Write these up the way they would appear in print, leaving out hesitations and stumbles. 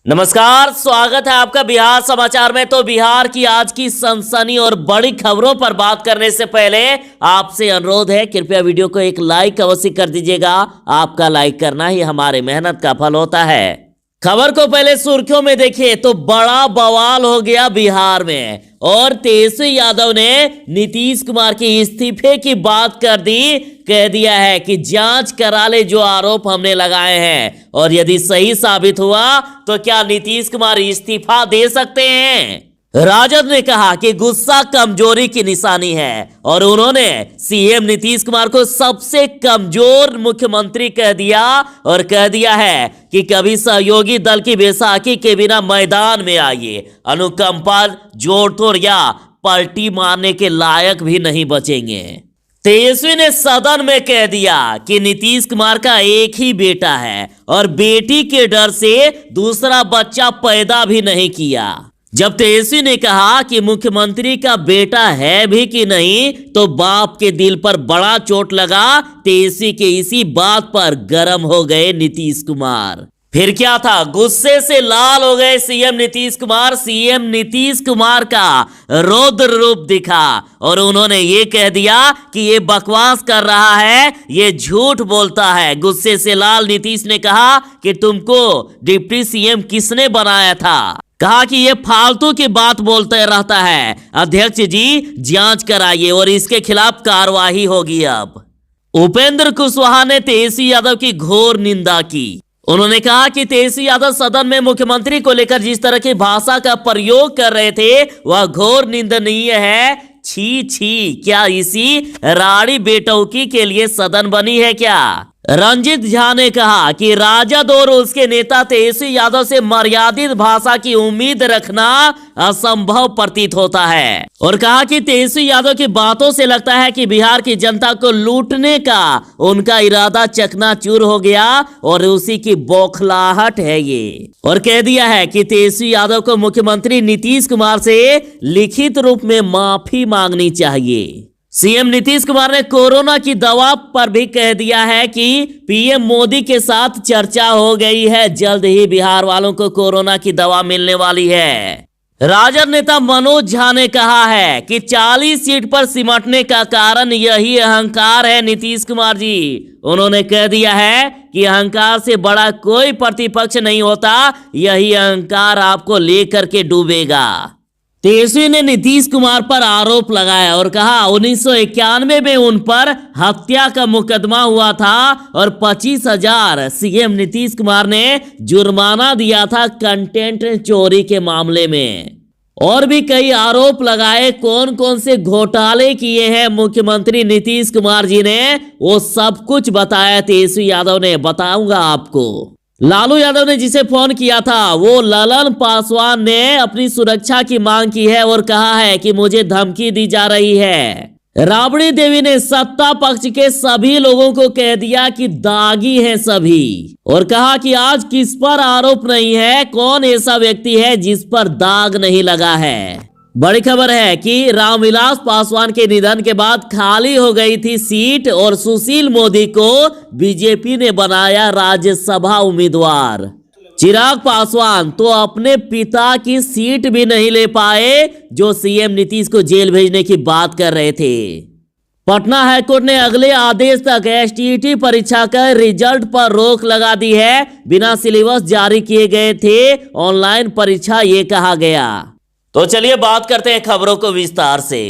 नमस्कार, स्वागत है आपका बिहार समाचार में। तो बिहार की आज की सनसनी और बड़ी खबरों पर बात करने से पहले आपसे अनुरोध है, कृपया वीडियो को एक लाइक अवश्य कर दीजिएगा। आपका लाइक करना ही हमारे मेहनत का फल होता है। खबर को पहले सुर्खियों में देखिए तो बड़ा बवाल हो गया बिहार में और तेजस्वी यादव ने नीतीश कुमार के इस्तीफे की बात कर दी। कह दिया है कि जांच करा ले जो आरोप हमने लगाए हैं, और यदि सही साबित हुआ तो क्या नीतीश कुमार इस्तीफा दे सकते हैं। राजद ने कहा कि गुस्सा कमजोरी की निशानी है और उन्होंने सीएम नीतीश कुमार को सबसे कमजोर मुख्यमंत्री कह दिया और कह दिया है कि कभी सहयोगी दल की बैसाखी के बिना मैदान में आइए, अनुकंपा जोड़ तोड़ या पलटी मारने के लायक भी नहीं बचेंगे। तेजस्वी ने सदन में कह दिया कि नीतीश कुमार का एक ही बेटा है और बेटी के डर से दूसरा बच्चा पैदा भी नहीं किया। जब तेजस्वी ने कहा कि मुख्यमंत्री का बेटा है भी कि नहीं, तो बाप के दिल पर बड़ा चोट लगा। तेजस्वी के इसी बात पर गर्म हो गए नीतीश कुमार। फिर क्या था, गुस्से से लाल हो गए सीएम नीतीश कुमार। सीएम नीतीश कुमार का रौद्र रूप दिखा और उन्होंने ये कह दिया कि ये बकवास कर रहा है, ये झूठ बोलता है। गुस्से से लाल नीतीश ने कहा कि तुमको डिप्टी सीएम किसने बनाया था। कहा कि ये फालतू की बात बोलते रहता है। अध्यक्ष जी, जांच कराइए और इसके खिलाफ कार्रवाई होगी। अब उपेंद्र कुशवाहा ने तेजस्वी यादव की घोर निंदा की। उन्होंने कहा कि तेजस्वी यादव सदन में मुख्यमंत्री को लेकर जिस तरह की भाषा का प्रयोग कर रहे थे वह घोर निंदनीय है। छी छी, क्या इसी राड़ी बेटौकी के लिए सदन बनी है क्या। रंजित झा ने कहा कि राजद और उसके नेता तेजस्वी यादव से मर्यादित भाषा की उम्मीद रखना असंभव प्रतीत होता है और कहा कि तेजस्वी यादव की बातों से लगता है कि बिहार की जनता को लूटने का उनका इरादा चकनाचूर हो गया और उसी की बौखलाहट है ये। और कह दिया है कि तेजस्वी यादव को मुख्यमंत्री नीतीश कुमार से लिखित रूप में माफी मांगनी चाहिए। सीएम नीतीश कुमार ने कोरोना की दवा पर भी कह दिया है कि पीएम मोदी के साथ चर्चा हो गई है, जल्द ही बिहार वालों को कोरोना की दवा मिलने वाली है। राजद नेता मनोज झा ने कहा है कि 40 सीट पर सिमटने का कारण यही अहंकार है नीतीश कुमार जी। उन्होंने कह दिया है कि अहंकार से बड़ा कोई प्रतिपक्ष नहीं होता, यही अहंकार आपको लेकर के डूबेगा। तेजस्वी ने नीतीश कुमार पर आरोप लगाया और कहा 1991 में उन पर हत्या का मुकदमा हुआ था और 25,000 सीएम नीतीश कुमार ने जुर्माना दिया था कंटेंट चोरी के मामले में। और भी कई आरोप लगाए। कौन कौन से घोटाले किए हैं मुख्यमंत्री नीतीश कुमार जी ने, वो सब कुछ बताया तेजस्वी यादव ने। बताऊंगा आपको। लालू यादव ने जिसे फोन किया था वो ललन पासवान ने अपनी सुरक्षा की मांग की है और कहा है कि मुझे धमकी दी जा रही है। राबड़ी देवी ने सत्ता पक्ष के सभी लोगों को कह दिया कि दागी हैं सभी और कहा कि आज किस पर आरोप नहीं है, कौन ऐसा व्यक्ति है जिस पर दाग नहीं लगा है। बड़ी खबर है कि रामविलास पासवान के निधन के बाद खाली हो गई थी सीट और सुशील मोदी को बीजेपी ने बनाया राज्यसभा उम्मीदवार। चिराग पासवान तो अपने पिता की सीट भी नहीं ले पाए जो सीएम नीतीश को जेल भेजने की बात कर रहे थे। पटना हाईकोर्ट ने अगले आदेश तक एसटीईटी परीक्षा का रिजल्ट पर रोक लगा दी है। बिना सिलेबस जारी किए गए थे ऑनलाइन परीक्षा, ये कहा गया। तो चलिए बात करते हैं खबरों को विस्तार से।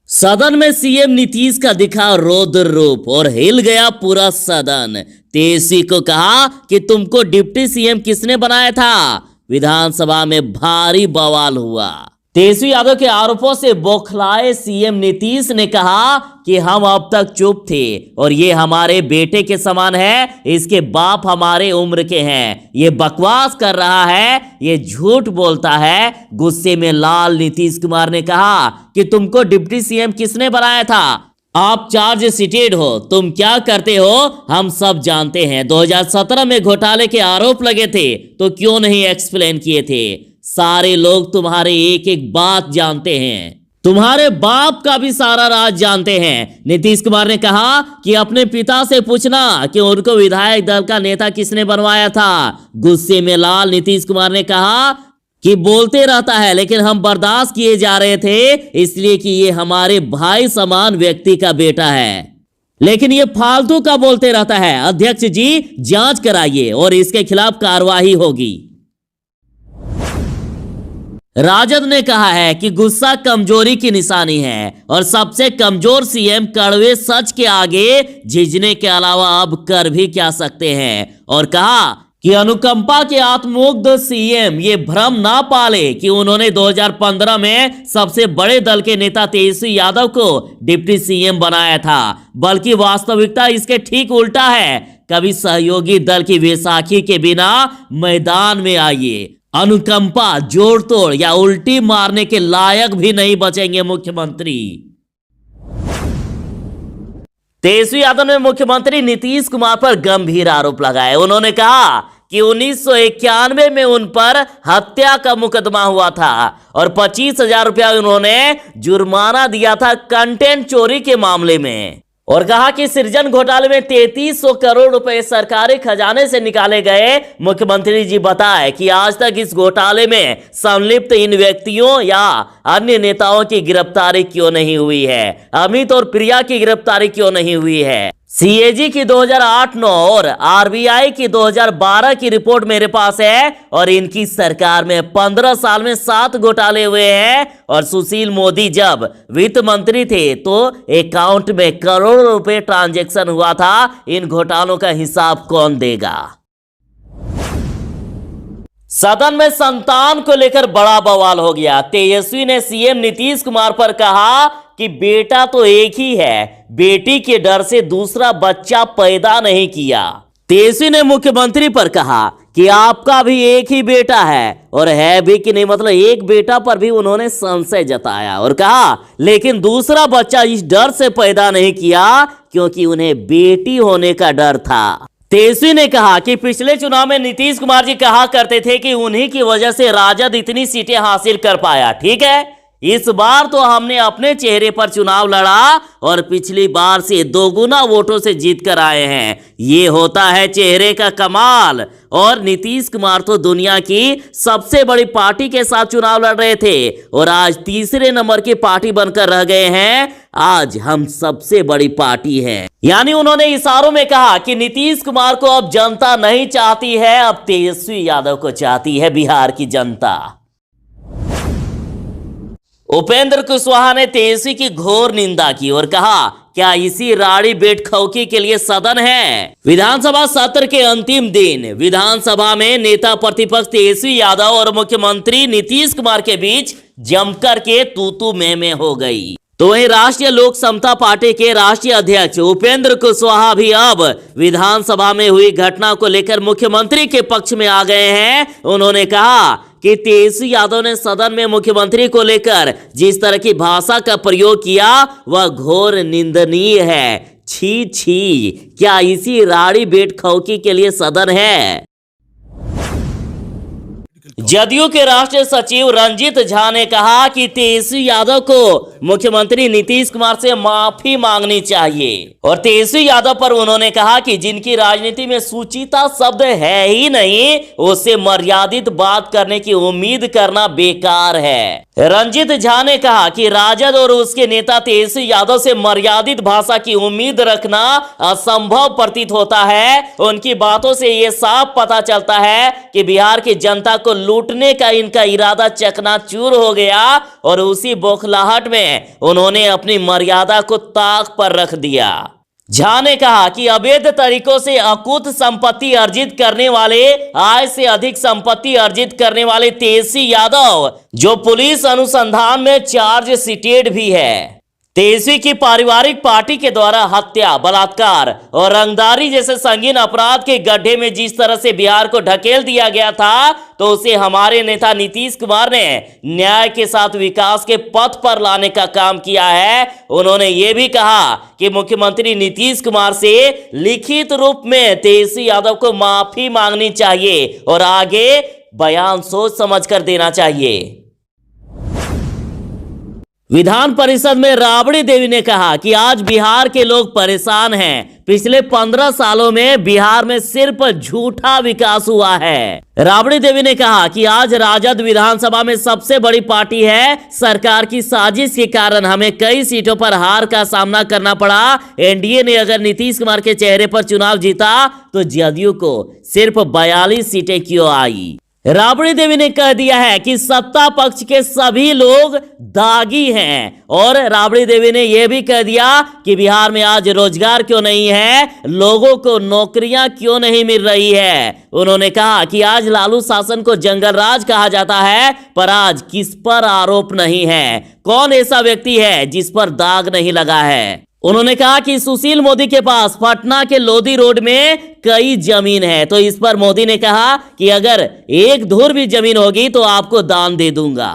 सदन में सीएम नीतीश का दिखा रौद्र रूप और हिल गया पूरा सदन। तेजस्वी को कहा कि तुमको डिप्टी सीएम किसने बनाया था। विधानसभा में भारी बवाल हुआ। तेजस्वी यादव के आरोपों से बौखलाए सीएम नीतीश ने कहा कि हम अब तक चुप थे और ये हमारे बेटे के समान है, इसके बाप हमारे उम्र के हैं, ये बकवास कर रहा है, ये झूठ बोलता है। गुस्से में लाल नीतीश कुमार ने कहा कि तुमको डिप्टी सीएम किसने बनाया था। आप चार्ज सीटेड हो, तुम क्या करते हो हम सब जानते हैं। 2017 में घोटाले के आरोप लगे थे तो क्यों नहीं एक्सप्लेन किए थे। सारे लोग तुम्हारे एक एक बात जानते हैं। तुम्हारे बाप का भी सारा राज जानते हैं। नीतीश कुमार ने कहा कि अपने पिता से पूछना कि उनको विधायक दल का नेता किसने बनवाया था। गुस्से में लाल नीतीश कुमार ने कहा कि बोलते रहता है, लेकिन हम बर्दाश्त किए जा रहे थे इसलिए कि ये हमारे भाई समान व्यक्ति का बेटा है, लेकिन ये फालतू का बोलते रहता है। अध्यक्ष जी जांच कराइए और इसके खिलाफ कार्रवाई होगी। राजद ने कहा है कि गुस्सा कमजोरी की निशानी है और सबसे कमजोर सीएम कड़वे सच के आगे झिझने के अलावा अब कर भी क्या सकते हैं, और कहा कि अनुकंपा के आत्ममुग्ध सीएम ये भ्रम ना पाले कि उन्होंने 2015 में सबसे बड़े दल के नेता तेजस्वी यादव को डिप्टी सीएम बनाया था, बल्कि वास्तविकता इसके ठीक उल्टा है। कभी सहयोगी दल की बैसाखी के बिना मैदान में आइए, अनुकंपा जोड़ तोड़ या उल्टी मारने के लायक भी नहीं बचेंगे मुख्यमंत्री। तेजस्वी यादव ने मुख्यमंत्री नीतीश कुमार पर गंभीर आरोप लगाए। उन्होंने कहा कि 1991 में उन पर हत्या का मुकदमा हुआ था और 25,000 रुपया उन्होंने जुर्माना दिया था कंटेंट चोरी के मामले में, और कहा कि सृजन घोटाले में 3300 करोड़ रुपए सरकारी खजाने से निकाले गए। मुख्यमंत्री जी बताए कि आज तक इस घोटाले में संलिप्त इन व्यक्तियों या अन्य नेताओं की गिरफ्तारी क्यों नहीं हुई है। अमित और प्रिया की गिरफ्तारी क्यों नहीं हुई है। सीएजी की 2008-9 और आरबीआई की 2012 की रिपोर्ट मेरे पास है, और इनकी सरकार में 15 साल में 7 घोटाले हुए हैं। और सुशील मोदी जब वित्त मंत्री थे तो अकाउंट में करोड़ों रुपए ट्रांजैक्शन हुआ था। इन घोटालों का हिसाब कौन देगा। सदन में संतान को लेकर बड़ा बवाल हो गया। तेजस्वी ने सीएम नीतीश कुमार पर कहा कि बेटा तो एक ही है, बेटी के डर से दूसरा बच्चा पैदा नहीं किया। तेजस्वी ने मुख्यमंत्री पर कहा कि आपका भी एक ही बेटा है, और है भी कि नहीं, मतलब एक बेटा पर भी उन्होंने संशय जताया और कहा लेकिन दूसरा बच्चा इस डर से पैदा नहीं किया क्योंकि उन्हें बेटी होने का डर था। तेजस्वी ने कहा कि पिछले चुनाव में नीतीश कुमार जी कहा करते थे कि उन्हीं की वजह से राजद इतनी सीटें हासिल कर पाया। ठीक है, इस बार तो हमने अपने चेहरे पर चुनाव लड़ा और पिछली बार से 2 गुना वोटों से जीत कर आए हैं। ये होता है चेहरे का कमाल। और नीतीश कुमार तो दुनिया की सबसे बड़ी पार्टी के साथ चुनाव लड़ रहे थे और आज तीसरे नंबर की पार्टी बनकर रह गए हैं। आज हम सबसे बड़ी पार्टी हैं। यानी उन्होंने इशारों में कहा कि नीतीश कुमार को अब जनता नहीं चाहती है, अब तेजस्वी यादव को चाहती है बिहार की जनता। उपेंद्र कुशवाहा ने तेजस्वी की घोर निंदा की और कहा क्या इसी राड़ी बेटखौकी के लिए सदन है। विधानसभा सत्र के अंतिम दिन विधानसभा में नेता प्रतिपक्ष तेजस्वी यादव और मुख्यमंत्री नीतीश कुमार के बीच जमकर के तू में हो गई। तो वहीं राष्ट्रीय लोक समता पार्टी के राष्ट्रीय अध्यक्ष उपेंद्र कुशवाहा भी अब विधानसभा में हुई घटना को लेकर मुख्यमंत्री के पक्ष में आ गए हैं। उन्होंने कहा कि तेजस्वी यादव ने सदन में मुख्यमंत्री को लेकर जिस तरह की भाषा का प्रयोग किया वह घोर निंदनीय है। छी छी, क्या इसी राड़ी बेटखौकी के लिए सदन है। जदयू के राष्ट्रीय सचिव रंजीत झा ने कहा कि तेजस्वी यादव को मुख्यमंत्री नीतीश कुमार से माफी मांगनी चाहिए, और तेजस्वी यादव पर उन्होंने कहा कि जिनकी राजनीति में सुचिता शब्द है ही नहीं, उससे मर्यादित बात करने की उम्मीद करना बेकार है। रंजीत झा ने कहा कि राजद और उसके नेता तेजस्वी यादव से मर्यादित भाषा की उम्मीद रखना असंभव प्रतीत होता है। उनकी बातों से यह साफ पता चलता है कि बिहार की जनता को लूटने का इनका इरादा चकनाचूर हो गया, और उसी बौखलाहट में उन्होंने अपनी मर्यादा को ताक पर रख दिया। झा ने कहा कि अवैध तरीकों से अकुत संपत्ति अर्जित करने वाले, आय से अधिक संपत्ति अर्जित करने वाले तेजस्वी यादव, जो पुलिस अनुसंधान में चार्ज सीटेड भी है, तेजस्वी की पारिवारिक पार्टी के द्वारा हत्या, बलात्कार और रंगदारी जैसे संगीन अपराध के गड्ढे में जिस तरह से बिहार को ढकेल दिया गया था, तो उसे हमारे नेता नीतीश कुमार ने न्याय के साथ विकास के पथ पर लाने का काम किया है। उन्होंने ये भी कहा कि मुख्यमंत्री नीतीश कुमार से लिखित रूप में तेजस्वी यादव को माफी मांगनी चाहिए और आगे बयान सोच समझ कर देना चाहिए। विधान परिषद में राबड़ी देवी ने कहा कि आज बिहार के लोग परेशान हैं। पिछले 15 सालों में बिहार में सिर्फ झूठा विकास हुआ है। राबड़ी देवी ने कहा कि आज राजद विधानसभा में सबसे बड़ी पार्टी है। सरकार की साजिश के कारण हमें कई सीटों पर हार का सामना करना पड़ा। एनडीए ने अगर नीतीश कुमार के चेहरे पर चुनाव जीता तो जदयू को सिर्फ 42 सीटें क्यों आई। राबड़ी देवी ने कह दिया है कि सत्ता पक्ष के सभी लोग दागी हैं और राबड़ी देवी ने यह भी कह दिया कि बिहार में आज रोजगार क्यों नहीं है, लोगों को नौकरियां क्यों नहीं मिल रही है। उन्होंने कहा कि आज लालू शासन को जंगल राज कहा जाता है, पर आज किस पर आरोप नहीं है, कौन ऐसा व्यक्ति है जिस पर दाग नहीं लगा है। उन्होंने कहा कि सुशील मोदी के पास पटना के लोधी रोड में कई जमीन है, तो इस पर मोदी ने कहा कि अगर एक धुर भी जमीन होगी तो आपको दान दे दूंगा।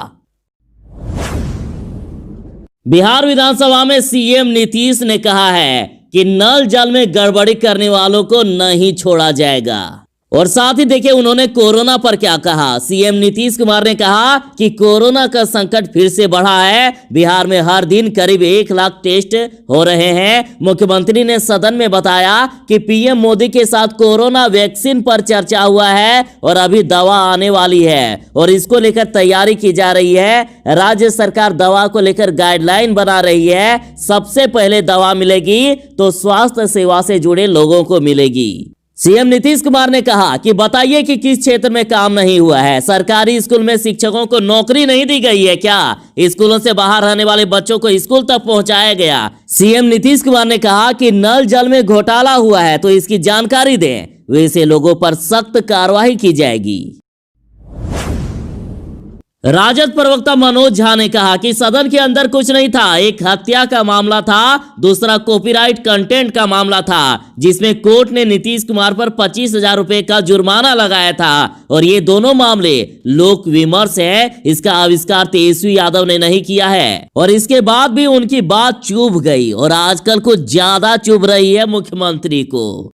बिहार विधानसभा में सीएम नीतीश ने कहा है कि नल जल में गड़बड़ी करने वालों को नहीं छोड़ा जाएगा। और साथ ही देखिए उन्होंने कोरोना पर क्या कहा। सीएम नीतीश कुमार ने कहा कि कोरोना का संकट फिर से बढ़ा है। बिहार में हर दिन करीब 1 लाख टेस्ट हो रहे हैं। मुख्यमंत्री ने सदन में बताया कि पीएम मोदी के साथ कोरोना वैक्सीन पर चर्चा हुआ है और अभी दवा आने वाली है और इसको लेकर तैयारी की जा रही है। राज्य सरकार दवा को लेकर गाइडलाइन बना रही है। सबसे पहले दवा मिलेगी तो स्वास्थ्य सेवा से जुड़े लोगों को मिलेगी। सीएम नीतीश कुमार ने कहा कि बताइए कि किस क्षेत्र में काम नहीं हुआ है। सरकारी स्कूल में शिक्षकों को नौकरी नहीं दी गई है क्या? स्कूलों से बाहर रहने वाले बच्चों को स्कूल तक पहुंचाया गया। सीएम नीतीश कुमार ने कहा कि नल जल में घोटाला हुआ है तो इसकी जानकारी दें, वैसे लोगों पर सख्त कार्रवाई की जाएगी। राजद प्रवक्ता मनोज झा ने कहा कि सदन के अंदर कुछ नहीं था, एक हत्या का मामला था, दूसरा कॉपीराइट कंटेंट का मामला था जिसमें कोर्ट ने नीतीश कुमार पर 25,000 रुपए का जुर्माना लगाया था और ये दोनों मामले लोक विमर्श है। इसका आविष्कार तेजस्वी यादव ने नहीं किया है और इसके बाद भी उनकी बात चुभ गई और आजकल कुछ ज्यादा चुभ रही है मुख्यमंत्री को।